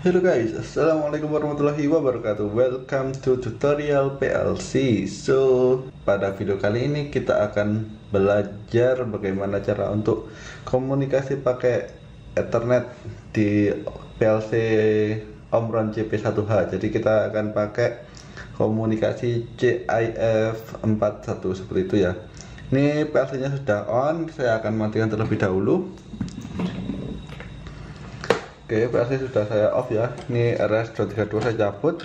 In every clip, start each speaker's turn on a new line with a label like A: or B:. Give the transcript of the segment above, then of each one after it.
A: Hello guys, assalamualaikum warahmatullahi wabarakatuh. Welcome to tutorial PLC. Pada video kali ini kita akan belajar bagaimana cara untuk komunikasi pakai Ethernet di PLC Omron CP1H. Jadi kita akan pakai komunikasi CIF41 seperti itu ya. Ini PLC-nya sudah on, saya akan matikan terlebih dahulu. Oke, PLC sudah saya off ya. Ini RS232 saya cabut.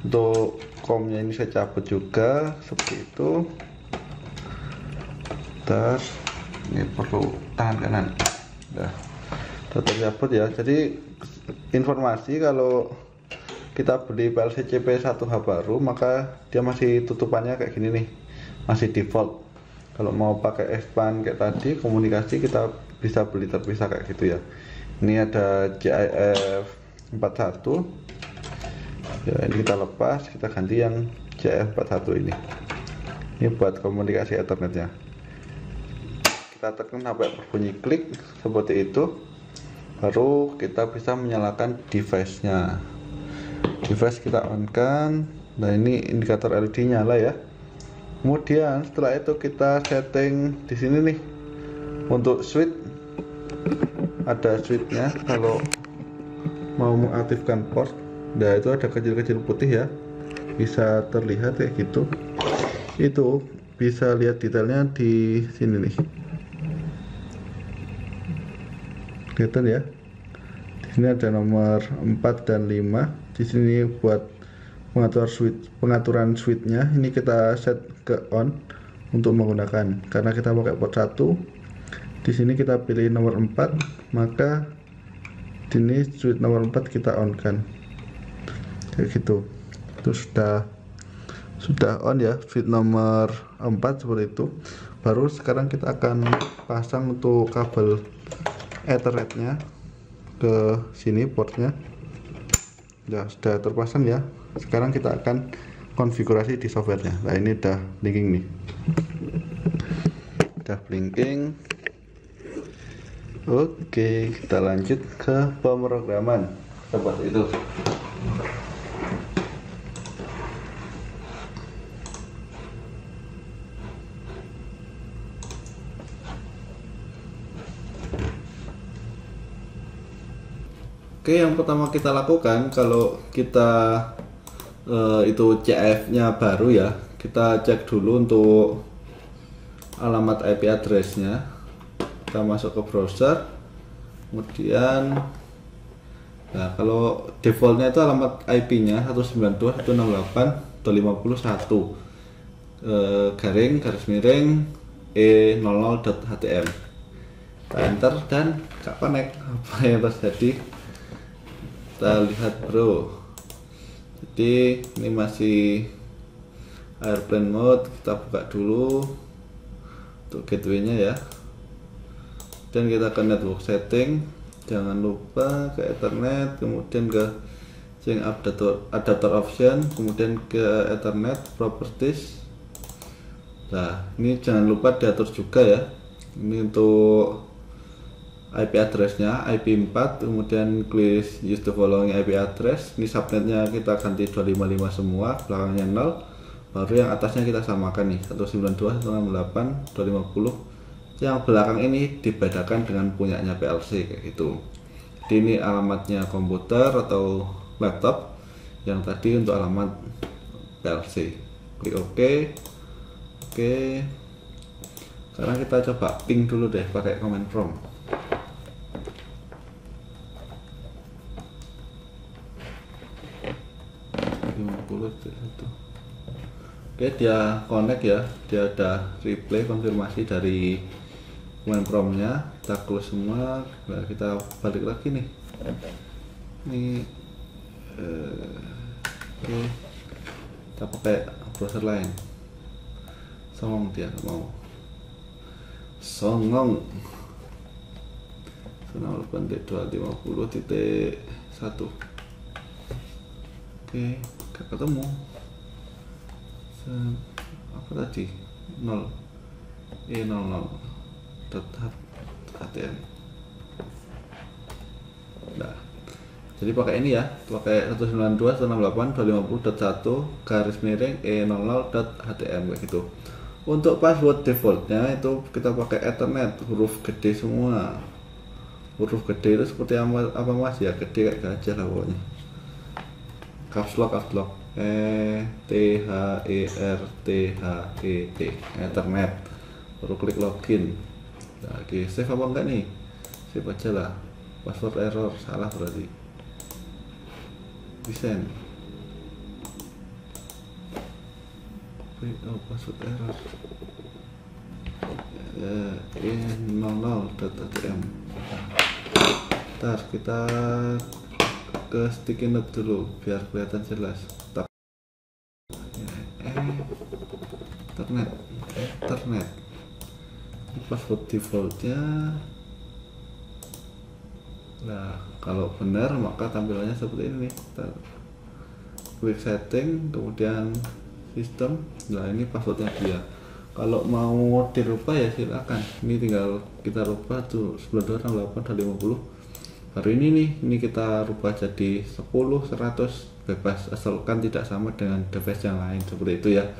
A: Untuk COM-nya ini saya cabut juga seperti itu. Terus ini perlu tangan kanan. Nah, tetap cabut ya. Jadi informasi kalau kita beli PLC CP1H baru, maka dia masih tutupannya kayak gini nih. Masih default. Kalau mau pakai expand kayak tadi, komunikasi kita bisa beli terpisah kayak gitu ya. Ini ada CIF41 ya, ini kita lepas, kita ganti yang CIF41 ini buat komunikasi Ethernetnya. Kita tekan sampai berbunyi klik seperti itu, baru kita bisa menyalakan device-nya. Device kita on kan. Nah, ini indikator LED nyala ya. Kemudian setelah itu kita setting di sini nih untuk switch. Ada switchnya kalau mau mengaktifkan port. Nah, itu ada kecil-kecil putih ya, bisa terlihat kayak gitu. Itu bisa lihat detailnya di sini nih, kelihatan ya. Di sini ada nomor 4 dan 5. Di sini buat pengaturan switchnya. Ini kita set ke on untuk menggunakan, karena kita pakai port 1. Di sini kita pilih nomor 4, maka di sini switch nomor 4 kita on kan, kayak gitu. Itu sudah on ya, switch nomor 4 seperti itu. Baru sekarang kita akan pasang untuk kabel Ethernetnya ke sini, portnya ya sudah terpasang ya. Sekarang kita akan konfigurasi di softwarenya. Nah, ini udah blinking nih, udah blinking. Oke, kita lanjut ke pemrograman seperti itu. Oke, yang pertama kita lakukan kalau kita itu CF-nya baru ya, kita cek dulu untuk alamat IP address-nya. Kita masuk ke browser, kemudian nah, kalau defaultnya itu alamat IP-nya 192.168.251 garis miring e00.htm. Kita enter dan gak connect. Apa yang terjadi? Kita lihat bro, jadi ini masih airplane mode. Kita buka dulu untuk gateway-nya ya, dan kita ke network setting, jangan lupa ke Ethernet, kemudian ke sync adapter option, kemudian ke Ethernet properties. Nah, ini jangan lupa diatur juga ya. Ini untuk IP address-nya IP 4, kemudian please use the following IP address. Ini subnetnya kita ganti 255 semua, belakangnya 0. Baru yang atasnya kita samakan nih 192.168.250. Yang belakang ini dibedakan dengan punyanya PLC kayak gitu. Jadi ini alamatnya komputer atau laptop, yang tadi untuk alamat PLC. Klik OK. Oke. Sekarang kita coba ping dulu deh pakai command prompt. Oke, dia connect ya, dia ada replay konfirmasi dari command prompt-nya. Kita close semua. Nah, kita balik lagi nih. Ini oke, kita pakai browser lain. Songong dia nggak mau. Songong 128.250.1. Oke, gak ketemu. Apa tadi? 0 e00.htm. Nah, Jadi pakai ini ya, pakai 192.168.250.1 /E00.htm kayak gitu. Untuk password defaultnya itu kita pakai Ethernet, huruf gede semua. Huruf gede itu seperti apa mas ya, gede kayak gajah lah pokoknya. Caps lock ETHERTHET Ethernet. Baru klik login. Nah, oke, save apa enggak nih? Save aja lah. Password error, salah berarti. Desain. Oh, password error. E00.htm. Ntar kita ke sticky note dulu biar kelihatan jelas. Ethernet. Password defaultnya. Nah, kalau benar maka tampilannya seperti ini. Kita klik setting, kemudian sistem. Nah, ini passwordnya dia. Kalau mau dirubah ya silakan. Ini tinggal kita rubah tuh 92.168.50. Baru ini nih, ini kita rubah jadi 10, 100 bebas asalkan tidak sama dengan device yang lain seperti itu ya.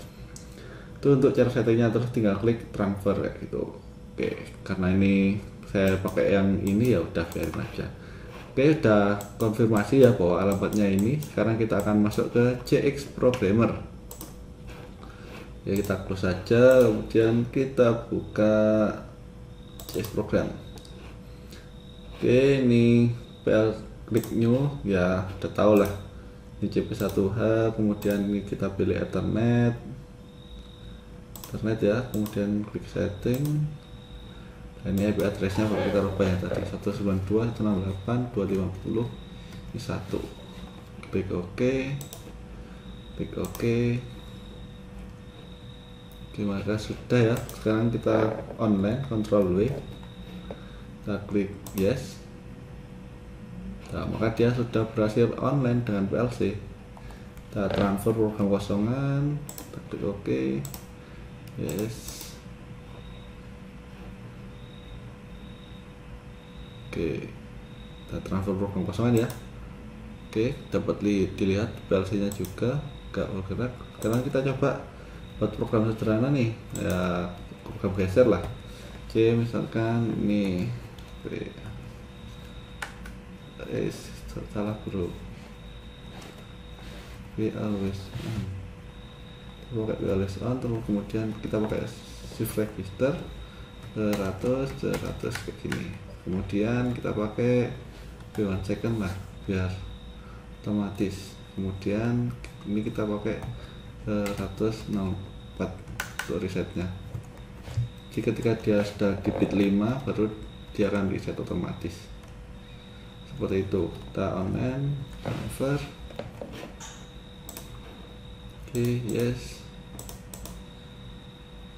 A: Itu untuk cara settingnya, terus tinggal klik transfer kayak gitu. Oke, karena ini saya pakai yang ini ya udah biarin aja. Oke, udah konfirmasi ya bahwa alamatnya ini. Sekarang kita akan masuk ke CX Programmer. Ya, kita close saja, kemudian kita buka CX Program. Oke, ini PL klik new ya, udah tahu lah. Ini CP1H, kemudian ini kita pilih Ethernet ya, kemudian klik setting. Nah, ini IP addressnya kalau kita rubah ya tadi 192.168.250 ini 1. Klik OK, klik OK. Oke, maka sudah ya. Sekarang kita online, Ctrl W, kita klik yes. Nah, maka dia sudah berhasil online dengan PLC. Kita transfer program kosongan, kita klik OK, yes. Oke, kita transfer program kosongan ya. Oke, dapat dilihat PLC-nya juga gak bergerak. Sekarang kita coba buat program sederhana nih, ya program geser lah. C misalkan ini, salah bro. always pakai always on, terus kemudian kita pakai shift register 100 kayak gini. Kemudian kita pakai 1 second lah biar otomatis. Kemudian ini kita pakai 104 untuk resetnya. Jadi ketika dia sudah di bit 5 baru dia akan reset otomatis seperti itu. Kita online transfer. Oke, yes.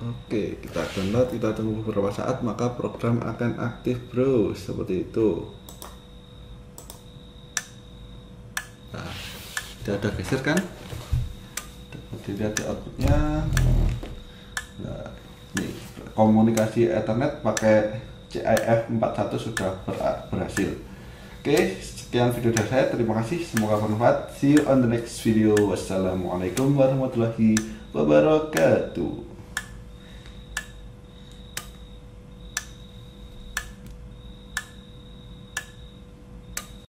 A: Oke, kita download, kita tunggu beberapa saat maka program akan aktif bro, seperti itu. Nah, dia udah geser kan, dilihat di outputnya. Nah, ini komunikasi Ethernet pakai CIF41 sudah berhasil. Oke, sekian video dari saya, terima kasih, semoga bermanfaat. See you on the next video. Wassalamualaikum warahmatullahi wabarakatuh.